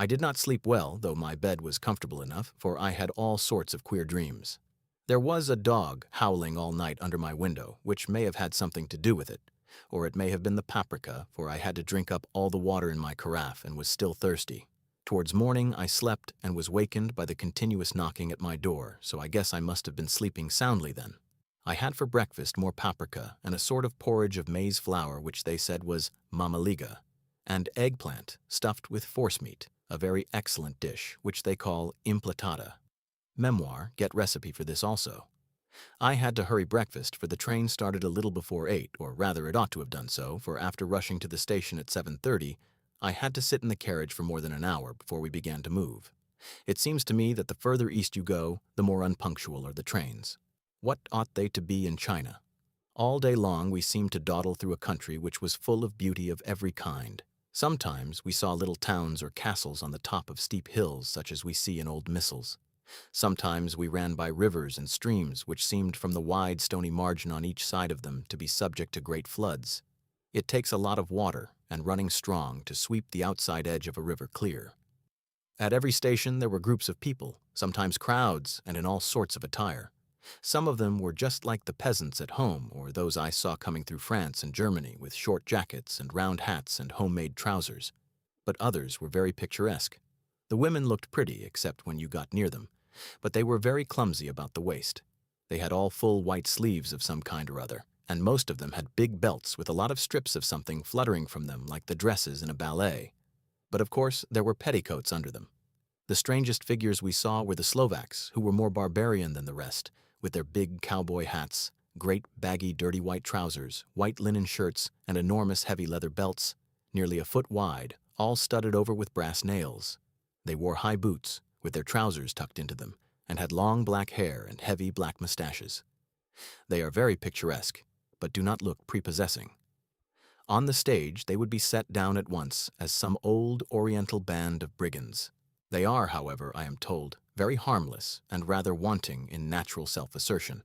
I did not sleep well, though my bed was comfortable enough, for I had all sorts of queer dreams. There was a dog howling all night under my window, which may have had something to do with it, or it may have been the paprika, for I had to drink up all the water in my carafe and was still thirsty. Towards morning, I slept and was wakened by the continuous knocking at my door, so I guess I must have been sleeping soundly then. I had for breakfast more paprika and a sort of porridge of maize flour which they said was mamaliga, and eggplant stuffed with forcemeat, a very excellent dish which they call implatata. Memoir, get recipe for this also. I had to hurry breakfast, for the train started a little before 8, or rather it ought to have done so, for after rushing to the station at 7:30, I had to sit in the carriage for more than an hour before we began to move. It seems to me that the further east you go, the more unpunctual are the trains. What ought they to be in China? All day long we seemed to dawdle through a country which was full of beauty of every kind. Sometimes we saw little towns or castles on the top of steep hills such as we see in old missals. Sometimes we ran by rivers and streams which seemed from the wide stony margin on each side of them to be subject to great floods. It takes a lot of water and running strong to sweep the outside edge of a river clear. At every station there were groups of people, sometimes crowds and in all sorts of attire. Some of them were just like the peasants at home or those I saw coming through France and Germany with short jackets and round hats and homemade trousers. But others were very picturesque. The women looked pretty except when you got near them, but they were very clumsy about the waist. They had all full white sleeves of some kind or other, and most of them had big belts with a lot of strips of something fluttering from them like the dresses in a ballet. But of course there were petticoats under them. The strangest figures we saw were the Slovaks, who were more barbarian than the rest, with their big cowboy hats, great baggy dirty white trousers, white linen shirts, and enormous heavy leather belts, nearly a foot wide, all studded over with brass nails. They wore high boots, with their trousers tucked into them, and had long black hair and heavy black mustaches. They are very picturesque, but do not look prepossessing. On the stage they would be set down at once as some old oriental band of brigands. They are, however, I am told, very harmless and rather wanting in natural self-assertion.